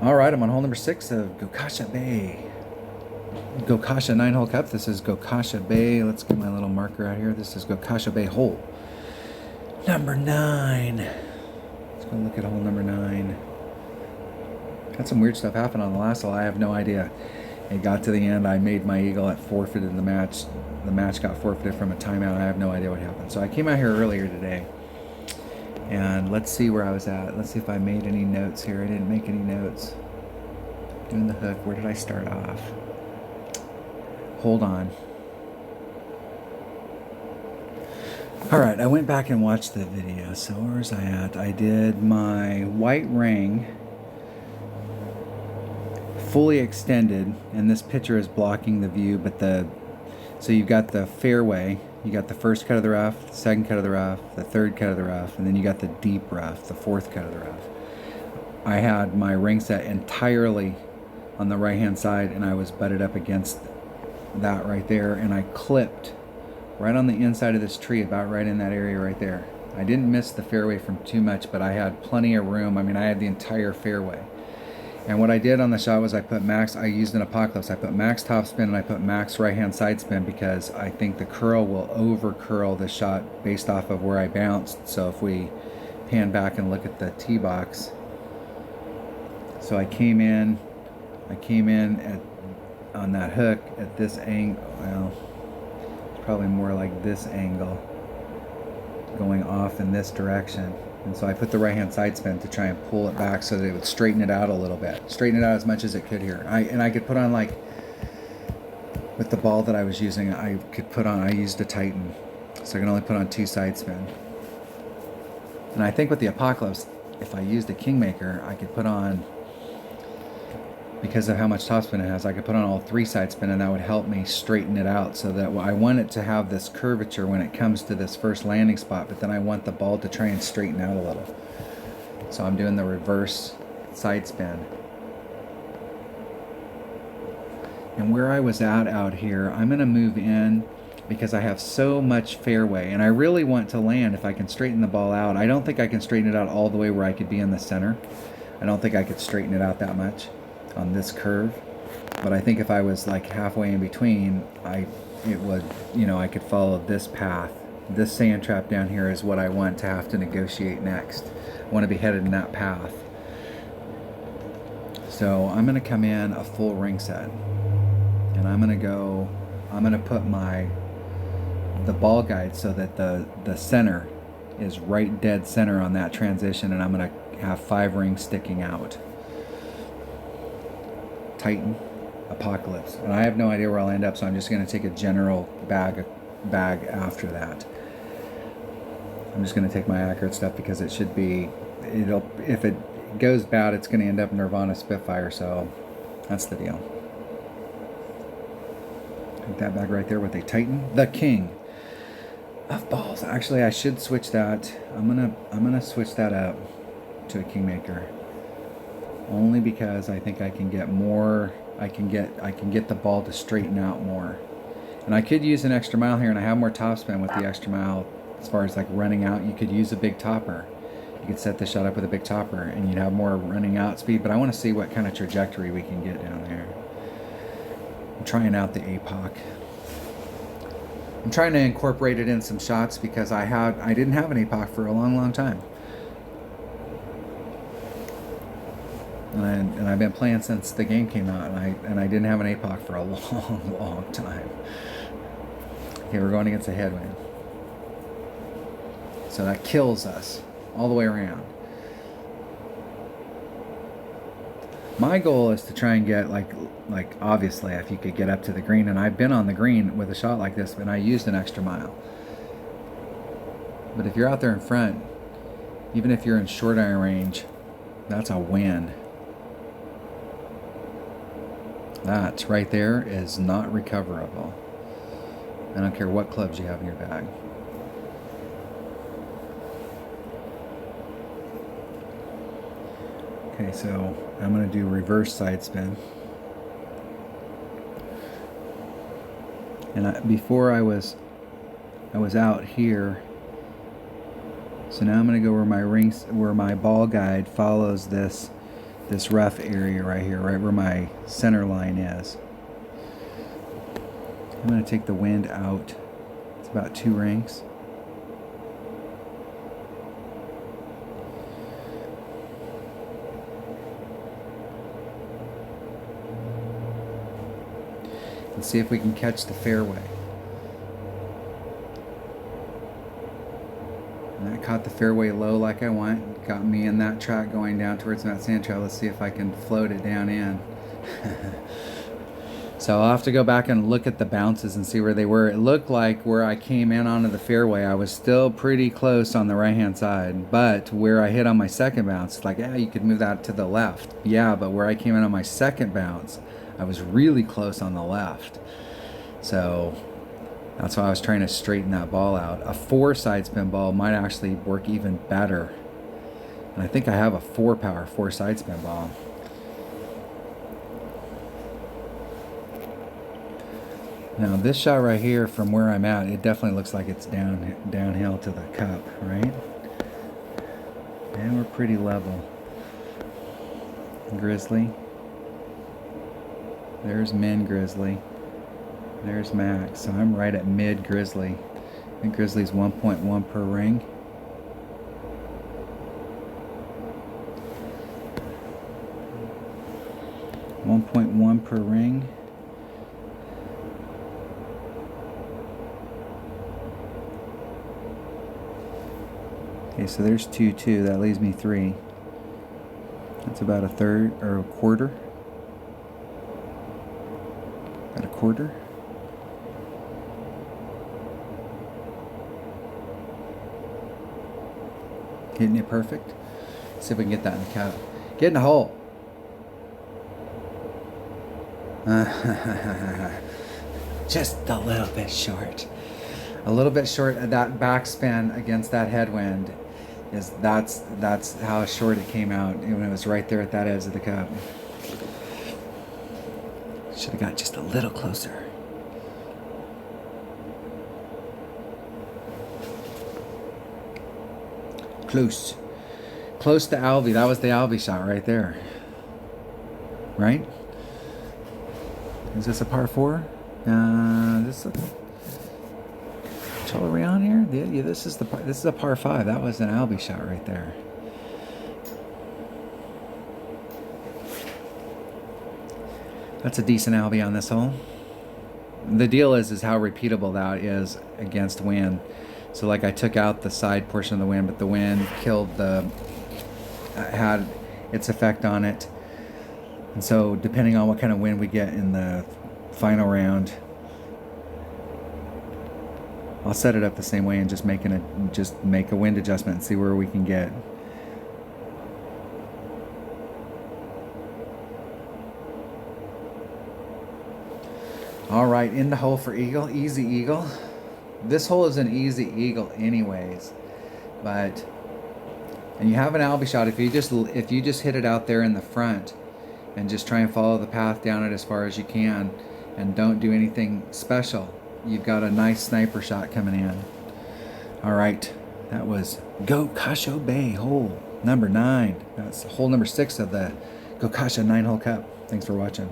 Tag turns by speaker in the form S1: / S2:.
S1: All right, I'm on hole number 6 of Gokasho Bay. Gokasho 9-hole cup. This is Gokasho Bay. Let's get my little marker out here. This is Gokasho Bay hole number 9. Let's go look at hole number 9. Had some weird stuff happen on the last hole. I have no idea. It got to the end. I made my eagle. It forfeited the match. The match got forfeited from a timeout. I have no idea what happened. So I came out here earlier today. And let's see where I was at. Let's see if I made any notes here. I didn't make any notes. Doing the hook. Where did I start off? Hold on. Alright, I went back and watched the video. So where was I at? I did my white ring fully extended, and this picture is blocking the view, but so you've got the fairway, you got the first cut of the rough, the second cut of the rough, the third cut of the rough, and then you got the deep rough, the fourth cut of the rough. I had my ring set entirely on the right hand side, and I was butted up against that right there, and I clipped right on the inside of this tree, about right in that area right there. I didn't miss the fairway from too much, but I had plenty of room. I mean, I had the entire fairway. And what I did on the shot was I used an apocalypse. I put max topspin and I put max right hand side spin, because I think the curl will over curl the shot based off of where I bounced. So if we pan back and look at the tee box, so I came in on that hook at this angle. Well, it's probably more like this angle, going off in this direction. And so I put the right hand side spin to try and pull it back so that it would straighten it out a little bit. Straighten it out as much as it could here. I could put on, like, with the ball that I was using, I used a Titan. So I can only put on 2 side spin. And I think with the Apocalypse, if I used a Kingmaker, I could put on, because of how much topspin it has, I could put on all 3 side spin, and that would help me straighten it out, so that I want it to have this curvature when it comes to this first landing spot, but then I want the ball to try and straighten out a little. So I'm doing the reverse side spin. And where I was at out here, I'm going to move in because I have so much fairway, and I really want to land if I can straighten the ball out. I don't think I can straighten it out all the way where I could be in the center. I don't think I could straighten it out that much on this curve, but I think if I was like halfway in between, I could follow this path. This sand trap down here is what I want to have to negotiate next. I want to be headed in that path. So I'm going to come in a full ring set, and I'm going to put the ball guide so that the center is right dead center on that transition, and I'm going to have 5 rings sticking out. Titan, Apocalypse, and I have no idea where I'll end up, so I'm just going to take a general bag after that. I'm just going to take my accurate stuff, because it should be, if it goes bad, it's going to end up Nirvana Spitfire, so that's the deal. Take that bag right there with a Titan, the king of balls. Actually, I should switch that. I'm gonna switch that up to a Kingmaker. Only because I think I can get more, I can get the ball to straighten out more. And I could use an extra mile here, and I have more topspin with the extra mile. As far as like running out, you could use a big topper. You could set the shot up with a big topper, and you'd have more running out speed, but I want to see what kind of trajectory we can get down there. I'm trying out the APOC. I'm trying to incorporate it in some shots, because I didn't have an APOC for a long time. And I've been playing since the game came out, and I didn't have an APOC for a long time. Okay, we're going against a headwind, so that kills us all the way around. My goal is to try and get like obviously, if you could get up to the green, and I've been on the green with a shot like this, and I used an extra mile. But if you're out there in front, even if you're in short iron range, that's a win. That right there is not recoverable. I don't care what clubs you have in your bag. Okay, so I'm going to do reverse side spin. And before I was out here, so now I'm going to go where my ball guide follows this this rough area right here, right where my center line is. I'm going to take the wind out. It's about 2 rings. And see if we can catch the fairway. And that caught the fairway low like I want. Got me in that track going down towards that sand trail. Let's see if I can float it down in. So I'll have to go back and look at the bounces and see where they were. It looked like where I came in onto the fairway, I was still pretty close on the right hand side, but where I hit on my second bounce, like, yeah, you could move that to the left. Yeah, but where I came in on my second bounce, I was really close on the left. So that's why I was trying to straighten that ball out. A 4 side spin ball might actually work even better. And I think I have a 4 power 4 side spin ball. Now this shot right here, from where I'm at, it definitely looks like it's downhill to the cup, right? And we're pretty level. Grizzly. There's Min Grizzly. There's Max. So I'm right at mid Grizzly. I think Grizzly's 1.1 per ring. $1.1 per ring. Okay, so there's 2. That leaves me 3. That's about a third or a quarter. About a quarter. Hitting it perfect. See if we can get that in the cup. Get in the hole. Just a little bit short. A little bit short of that backspin against that headwind. That's how short it came out when it was right there at that edge of the cup. Should have got just a little closer. Close to Albie. That was the Albie shot right there. Right? Is this a par 4? This is all around here. Yeah, this is a par 5. That was an Albie shot right there. That's a decent Albie on this hole. The deal is how repeatable that is against wind. So like I took out the side portion of the wind, but the wind killed had its effect on it. And so depending on what kind of wind we get in the final round, I'll set it up the same way and just make a wind adjustment and see where we can get. All right, in the hole for eagle, easy eagle. This hole is an easy eagle anyways, and you have an Albie shot if you just hit it out there in the front and just try and follow the path down it as far as you can and don't do anything special. You've got a nice sniper shot coming in. All right, that was Gokasho Bay, hole number 9. That's hole number 6 of the Gokasho 9-hole cup. Thanks for watching.